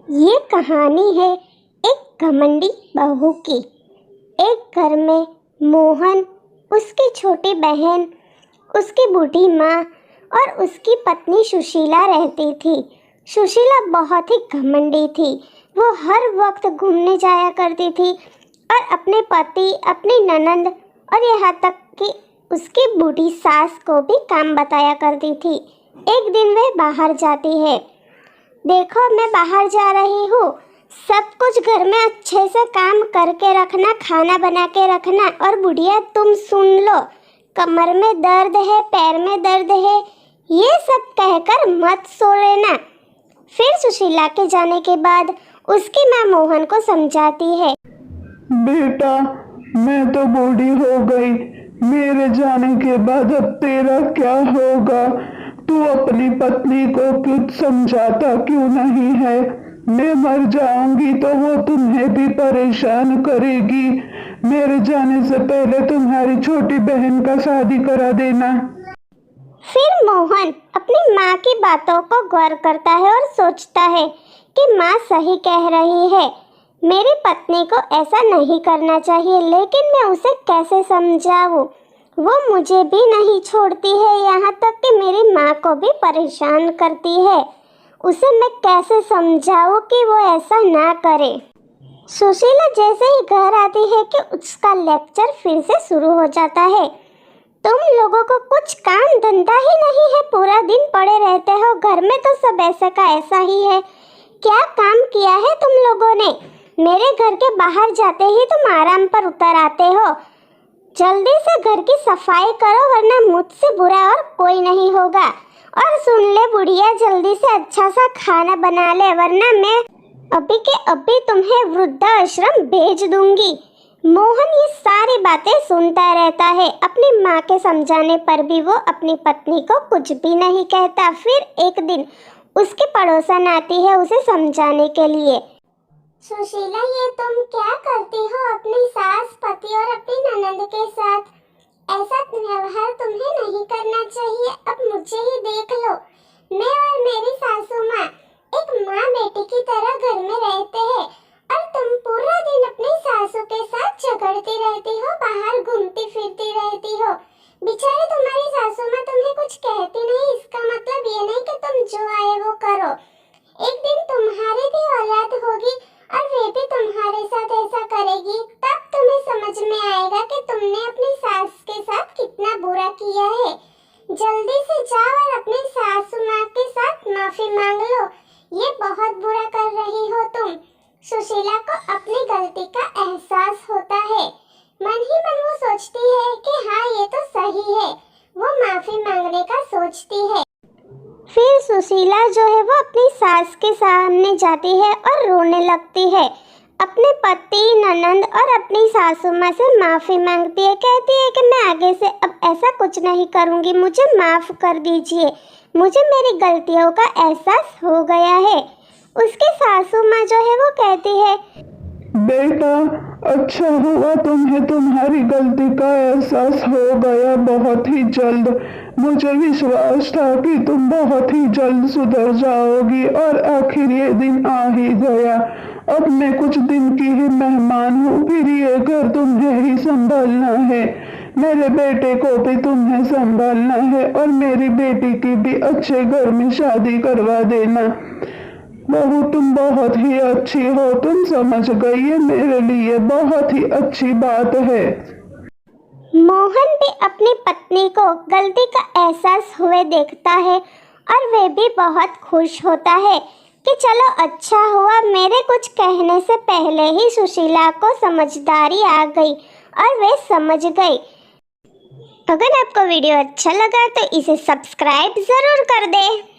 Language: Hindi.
ये कहानी है एक घमंडी बहू की। एक घर में मोहन, उसकी छोटी बहन, उसकी बूढ़ी माँ और उसकी पत्नी सुशीला रहती थी। सुशीला बहुत ही घमंडी थी। वो हर वक्त घूमने जाया करती थी और अपने पति, अपनी ननंद और यहाँ तक कि उसकी बूढ़ी सास को भी काम बताया करती थी। एक दिन वह बाहर जाती है। देखो, मैं बाहर जा रही हूँ, सब कुछ घर में अच्छे से काम करके रखना, खाना बना के रखना। और बुढ़िया तुम सुन लो, कमर में दर्द है, पैर में दर्द है, ये सब कहकर मत सो लेना। फिर सुशीला के जाने के बाद उसकी माँ मोहन को समझाती है, बेटा, मैं तो बूढ़ी हो गई, मेरे जाने के बाद अब तेरा क्या होगा? तू अपनी पत्नी को कुछ समझाता क्यों नहीं है? मैं मर जाऊंगी तो वो तुम्हें भी परेशान करेगी। मेरे जाने से पहले तुम्हारी छोटी बहन का शादी करा देना। फिर मोहन अपनी माँ की बातों को गौर करता है और सोचता है कि माँ सही कह रही है। मेरी पत्नी को ऐसा नहीं करना चाहिए, लेकिन मैं उसे कैसे समझाऊं? वो मुझे भी नहीं छोड़ती है, यहाँ तक कि मेरी माँ को भी परेशान करती है। उसे मैं कैसे समझाऊं कि वो ऐसा ना करे? सुशीला जैसे ही घर आती है कि उसका लेक्चर फिर से शुरू हो जाता है। तुम लोगों को कुछ काम धंधा ही नहीं है, पूरा दिन पड़े रहते हो घर में, तो सब ऐसा का ऐसा ही है। क्या काम किया है तुम लोगों ने? मेरे घर के बाहर जाते ही तुम आराम पर उतर आते हो। जल्दी से घर की सफाई करो, वरना मुझसे बुरा और कोई नहीं होगा। और सुन ले बुढ़िया, जल्दी से अच्छा सा खाना बना ले, वरना मैं अभी के अभी तुम्हें वृद्धाश्रम भेज दूंगी। मोहन ये सारी बातें सुनता रहता है। अपनी माँ के समझाने पर भी वो अपनी पत्नी को कुछ भी नहीं कहता। फिर एक दिन उसकी पड़ोसन आती है उसे समझाने के लिए। सुशीला, ये तुम क्या करती हो अपनी सास, पति और अपनी ननंद के साथ? ऐसा व्यवहार तुम्हें नहीं करना चाहिए। अब मुझे ही देख लो, मैं और मेरी सासू माँ एक माँ बेटी की तरह घर में रहते हैं, और तुम पूरा दिन अपनी सासू के साथ झगड़ती रहती हो, बाहर घूमती फिरती रहती हो। बेचारी तुम्हारी सासू माँ तुम्हें कुछ कहती नहीं, इसका मतलब ये नहीं कि तुम जो आए वो करो। एक दिन तुम्हारी भी औलाद होगी और वे भी तुम्हारे साथ ऐसा करेगी, तब तुम्हें समझ में आएगा कि तुमने अपनी सास के साथ कितना बुरा किया है। जल्दी से जाओ और अपनी सासू माँ के साथ माफी मांग लो। ये बहुत बुरा कर रही हो तुम। सुशीला को अपनी गलती का एहसास होता है। मन ही मन वो सोचती है कि हाँ, ये तो सही है। वो माफी मांगने का सोचती है। फिर सुशीला जो है वो अपनी सास के सामने जाती है और रोने लगती है। अपने पति, ननंद और अपनी सासू माँ से माफ़ी मांगती है। कहती है कि मैं आगे से अब ऐसा कुछ नहीं करूँगी, मुझे माफ़ कर दीजिए, मुझे मेरी गलतियों का एहसास हो गया है। उसकी सासू माँ जो है वो कहती है, बेटा, अच्छा हुआ तुम्हें तुम्हारी गलती का एहसास हो गया बहुत ही जल्द। मुझे विश्वास था कि तुम बहुत ही जल्द सुधर जाओगी, और आखिर ये दिन आ ही गया। अब मैं कुछ दिन की ही मेहमान हूँ, फिर ये घर तुम्हें ही संभालना है। मेरे बेटे को भी तुम्हें संभालना है, और मेरी बेटी की भी अच्छे घर में शादी करवा देना। बहू, तुम बहुत ही अच्छी हो, तुम समझ गई, ये मेरे लिए बहुत ही अच्छी बात है। मोहन भी अपनी पत्नी को गलती का एहसास हुए देखता है और वे भी बहुत खुश होता है कि चलो अच्छा हुआ, मेरे कुछ कहने से पहले ही सुशीला को समझदारी आ गई और वे समझ गई। अगर आपको वीडियो अच्छा लगा तो इसे सब्सक्राइब ज़रूर कर दें।